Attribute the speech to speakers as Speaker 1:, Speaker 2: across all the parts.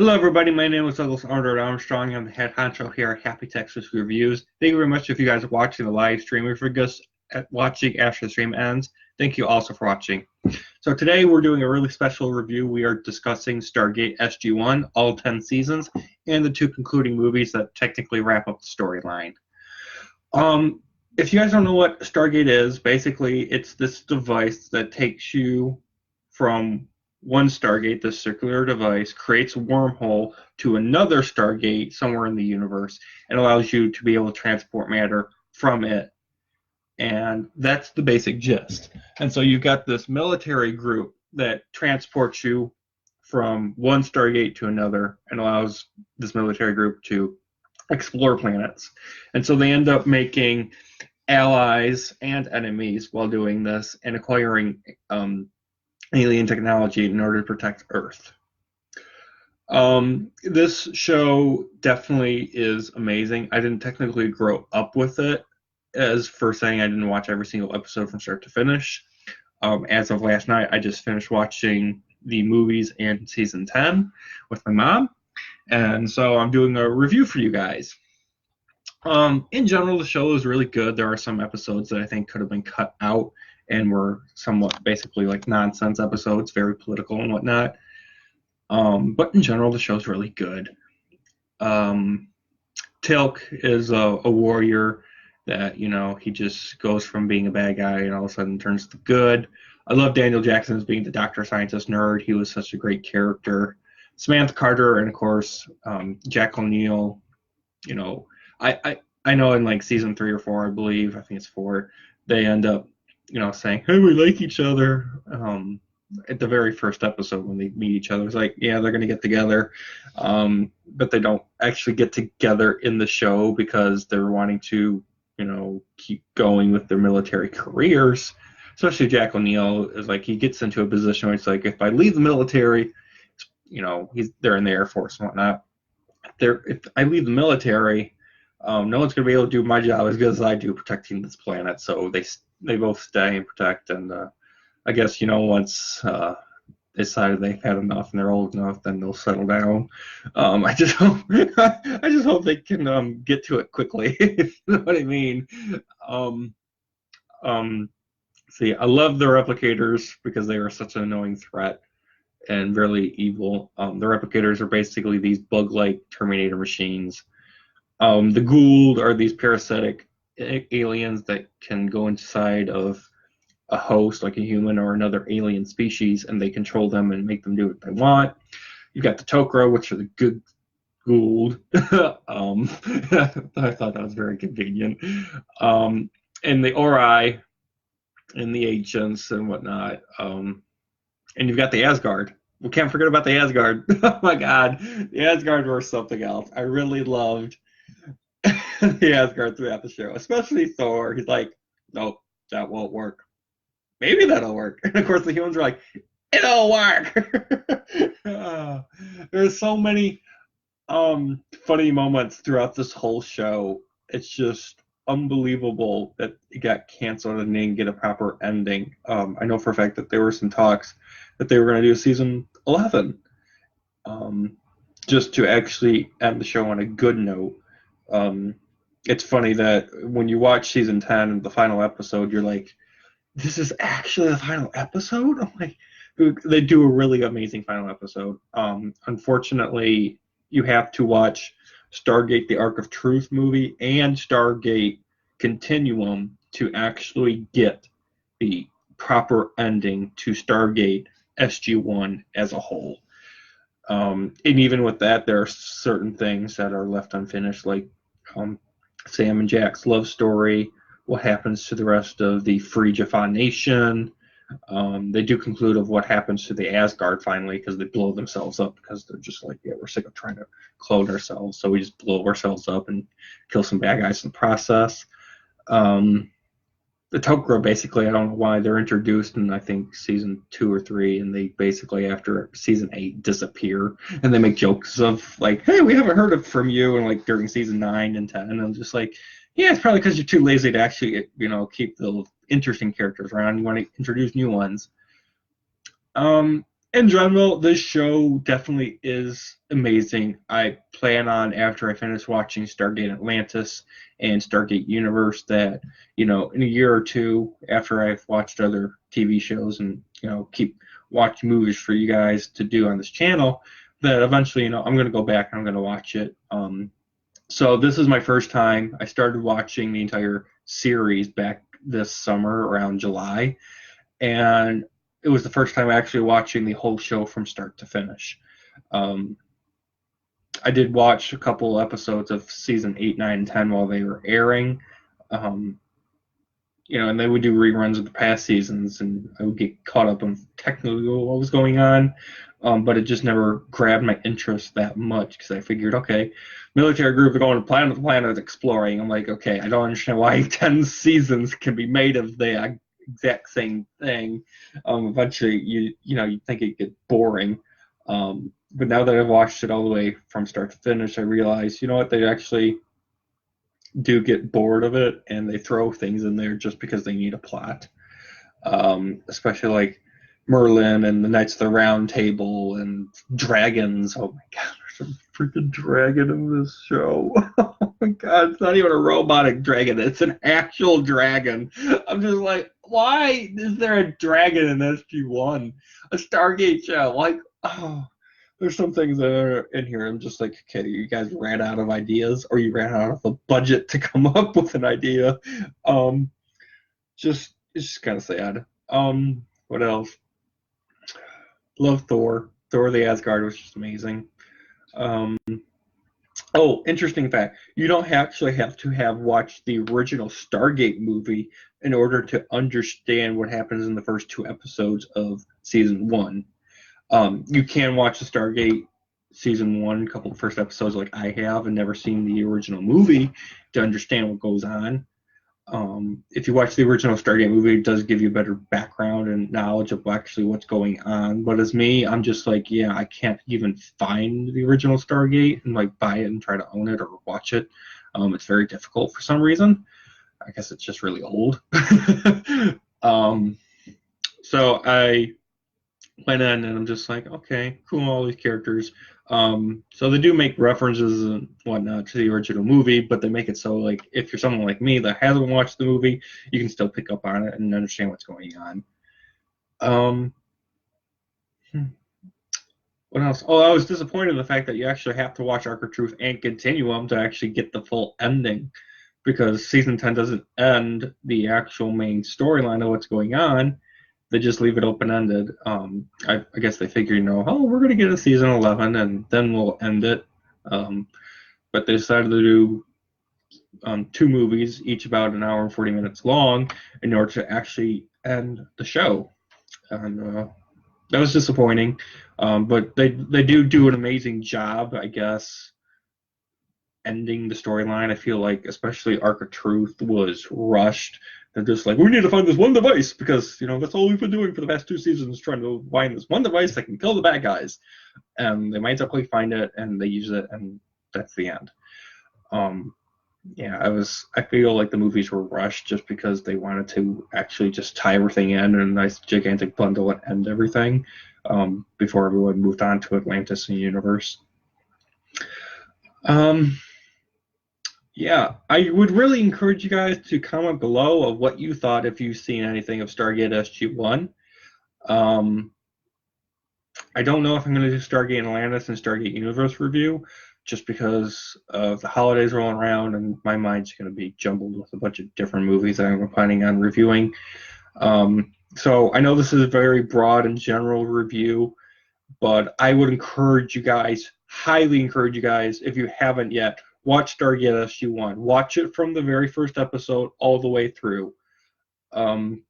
Speaker 1: Hello, everybody. My name is Douglas Armstrong. I'm the head honcho here at Happy Texas Reviews. Thank you very much if you guys are watching the live stream. If you're just watching after the stream ends, thank you also for watching. So today we're doing a really special review. We are discussing Stargate SG-1, all 10 seasons, and the two concluding movies that technically wrap up the storyline. If you guys don't know what Stargate is, basically it's this device that takes you from one Stargate, this circular device, creates a wormhole to another Stargate somewhere in the universe and allows you to be able to transport matter from it. And that's the basic gist. And so you've got this military group that transports you from one Stargate to another and allows this military group to explore planets. And so they end up making allies and enemies while doing this and acquiring alien technology in order to protect Earth. This show definitely is amazing. I didn't technically grow up with it, as for saying I didn't watch every single episode from start to finish. As of last night, I just finished watching the movies and season 10 with my mom, and so I'm doing a review for you guys. In general, the show is really good. There are some episodes that I think could have been cut out and were somewhat basically like nonsense episodes, very political and whatnot. But in general, the show's really good. Tilk is a warrior that, he just goes from being a bad guy and all of a sudden turns to good. I love Daniel Jackson as being the doctor scientist nerd. He was such a great character. Samantha Carter and, of course, Jack O'Neill. I know in like season 3 or 4, I believe, I think it's 4, they end up, saying, hey, we like each other. At the very first episode when they meet each other, it's like, yeah, they're going to get together. But they don't actually get together in the show because they're wanting to, keep going with their military careers. Especially Jack O'Neill is like, he gets into a position where it's like, if I leave the military, they're in the Air Force and whatnot. If I leave the military, no one's going to be able to do my job as good as I do protecting this planet. So they both stay and protect. And I guess, once they decide they've had enough and they're old enough, then they'll settle down. I just hope they can get to it quickly. If you know what I mean. See, I love the replicators because they are such an annoying threat and really evil. The replicators are basically these bug-like Terminator machines. The Gould are these parasitic aliens that can go inside of a host, like a human or another alien species, and they control them and make them do what they want. You've got the Tok'ra, which are the good Gould. I thought that was very convenient. And the Ori and the Ancients and whatnot. And you've got the Asgard. We can't forget about the Asgard. Oh my God, the Asgard were something else. I really loved the Asgard throughout the show, especially Thor. He's like, nope, that won't work. Maybe that'll work. And of course, the humans are like, it'll work. There's so many funny moments throughout this whole show. It's just unbelievable that it got canceled and didn't get a proper ending. I know for a fact that there were some talks that they were going to do season 11, just to actually end the show on a good note. It's funny that when you watch season 10, the final episode, you're like, this is actually the final episode? I'm like, they do a really amazing final episode. Unfortunately, you have to watch Stargate: The Ark of Truth movie and Stargate Continuum to actually get the proper ending to Stargate SG-1 as a whole. And even with that, there are certain things that are left unfinished, like Sam and Jack's love story, what happens to the rest of the Free Jaffa Nation. They do conclude of what happens to the Asgard finally, because they blow themselves up because they're just like, yeah, we're sick of trying to clone ourselves, so we just blow ourselves up and kill some bad guys in the process. The Tok'ra, basically, I don't know why they're introduced in, I think, season 2 or 3, and they basically, after season 8, disappear, and they make jokes of, like, hey, we haven't heard from you, and, like, during season 9 and 10, and I'm just like, yeah, it's probably because you're too lazy to actually, keep the interesting characters around. You want to introduce new ones. In general, this show definitely is amazing. I plan on, after I finish watching Stargate Atlantis and Stargate Universe, that, in a year or two after I've watched other TV shows and, keep watching movies for you guys to do on this channel, that eventually, I'm going to go back and I'm going to watch it. So this is my first time. I started watching the entire series back this summer around July, and it was the first time actually watching the whole show from start to finish. Um, I did watch a couple episodes of season 8, 9, and 10 while they were airing. Um, and they would do reruns of the past seasons, and I would get caught up on technically what was going on. But it just never grabbed my interest that much because I figured, okay, military group are going to planet to planet exploring. I'm like, okay, I don't understand why 10 seasons can be made of the exact same thing. Eventually, you think it get boring. But now that I've watched it all the way from start to finish, I realize, you know what, they actually do get bored of it, and they throw things in there just because they need a plot. Especially like Merlin and the Knights of the Round Table and dragons. Oh my god, there's a freaking dragon in this show. Oh my god, it's not even a robotic dragon, it's an actual dragon. I'm just like, why is there a dragon in SG-1? A Stargate show. Like, oh, there's some things that are in here. I'm just like, okay, you guys ran out of ideas, or you ran out of the budget to come up with an idea. Just It's just kind of sad. What else? Love Thor. Thor the Asgard was just amazing. Um, oh, interesting fact. You don't actually have to have watched the original Stargate movie in order to understand what happens in the first 2 episodes of season 1. You can watch the Stargate season 1, a couple of first episodes like I have, and never seen the original movie to understand what goes on. If you watch the original Stargate movie, it does give you a better background and knowledge of actually what's going on. But as me, I'm just like, yeah, I can't even find the original Stargate and like buy it and try to own it or watch it. It's very difficult for some reason. I guess it's just really old. um, so I went in and I'm just like, okay, cool, all these characters. So they do make references and whatnot to the original movie, but they make it so like if you're someone like me that hasn't watched the movie, you can still pick up on it and understand what's going on. Um, what else? Oh, I was disappointed in the fact that you actually have to watch Arc of Truth and Continuum to actually get the full ending, because season 10 doesn't end the actual main storyline of what's going on. They just leave it open ended. I guess they figure, oh, we're going to get a season 11 and then we'll end it. But they decided to do 2 movies, each about an hour and 40 minutes long, in order to actually end the show. And that was disappointing. But they do an amazing job, I guess, ending the storyline. I feel like, especially Arc of Truth, was rushed. They're just like, we need to find this one device because, that's all we've been doing for the past 2 seasons, trying to find this one device that can kill the bad guys. And they magically find it, and they use it, and that's the end. I feel like the movies were rushed just because they wanted to actually just tie everything in in a nice gigantic bundle and end everything before everyone moved on to Atlantis and Universe. Yeah, I would really encourage you guys to comment below of what you thought if you've seen anything of Stargate SG-1. I don't know if I'm going to do Stargate Atlantis and Stargate Universe review, just because of the holidays rolling around and my mind's going to be jumbled with a bunch of different movies that I'm planning on reviewing. So I know this is a very broad and general review, but I would encourage you guys, highly encourage you guys, if you haven't yet, watch Stargate SG-1. Watch it from the very first episode all the way through. And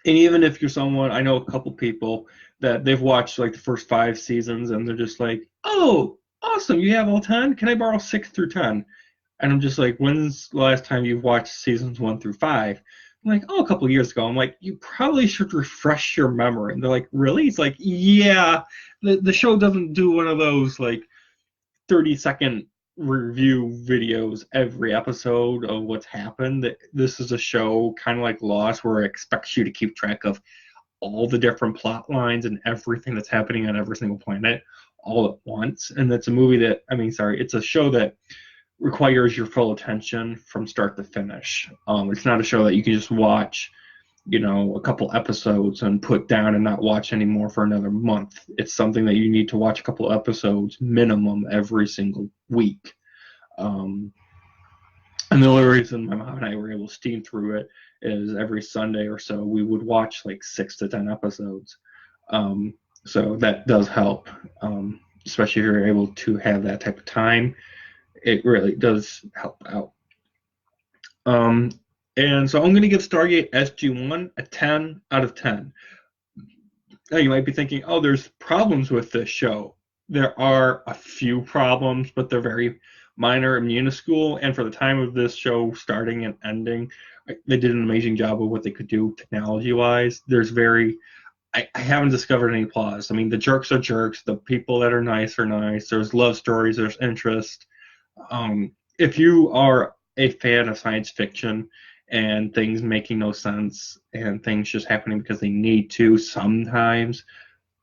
Speaker 1: even if you're someone, I know a couple people that they've watched like the first 5 seasons and they're just like, oh, awesome, you have all 10? Can I borrow 6 through 10? And I'm just like, when's the last time you've watched seasons 1 through 5? I'm like, oh, a couple of years ago. I'm like, you probably should refresh your memory. And they're like, really? It's like, yeah, the show doesn't do one of those like 30-second review videos every episode of what's happened. This is a show kind of like Lost where it expects you to keep track of all the different plot lines and everything that's happening on every single planet all at once. And it's a movie that, it's a show that requires your full attention from start to finish. It's not a show that you can just watch, a couple episodes and put down and not watch anymore for another month. It's something that you need to watch a couple episodes minimum every single week. And the only reason my mom and I were able to steam through it is every Sunday or so we would watch like 6 to 10 episodes. So that does help, especially if you're able to have that type of time. It really does help out. And so I'm going to give Stargate SG-1 a 10 out of 10. Now you might be thinking, oh, there's problems with this show. There are a few problems, but they're very minor and minuscule. And for the time of this show starting and ending, they did an amazing job of what they could do technology-wise. I haven't discovered any flaws. I mean, the jerks are jerks. The people that are nice are nice. There's love stories. There's interest. If you are a fan of science fiction and things making no sense and things just happening because they need to sometimes,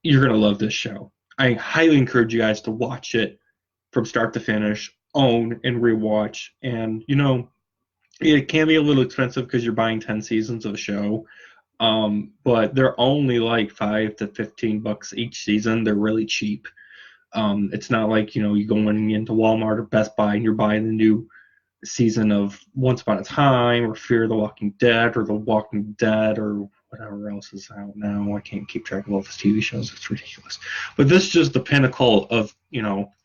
Speaker 1: you're going to love this show. I highly encourage you guys to watch it from start to finish, own and rewatch. And, it can be a little expensive because you're buying 10 seasons of a show. But they're only like $5 to $15 each season. They're really cheap. It's not like, you going into Walmart or Best Buy and you're buying the new season of Once Upon a Time or Fear the Walking Dead or The Walking Dead or whatever else is out now. I can't keep track of all those TV shows. It's ridiculous. But this is just the pinnacle of,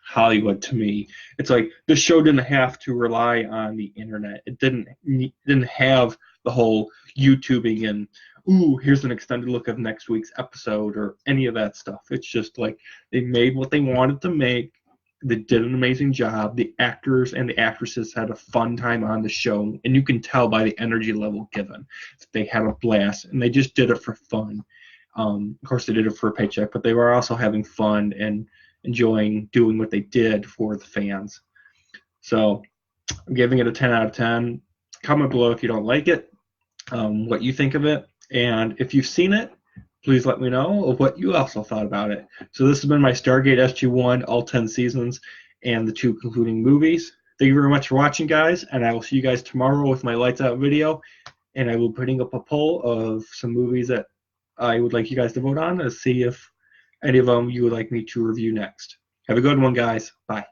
Speaker 1: Hollywood to me. It's like this show didn't have to rely on the internet. It didn't have the whole YouTubing and, ooh, here's an extended look of next week's episode or any of that stuff. It's just like they made what they wanted to make. They did an amazing job. The actors and the actresses had a fun time on the show, and you can tell by the energy level given. They had a blast, and they just did it for fun. Of course, they did it for a paycheck, but they were also having fun and enjoying doing what they did for the fans. So I'm giving it a 10 out of 10. Comment below if you don't like it, what you think of it, and if you've seen it, please let me know of what you also thought about it. So this has been my Stargate SG-1, all 10 seasons, and the 2 concluding movies. Thank you very much for watching, guys, and I will see you guys tomorrow with my Lights Out video, and I will be putting up a poll of some movies that I would like you guys to vote on to see if any of them you would like me to review next. Have a good one, guys. Bye.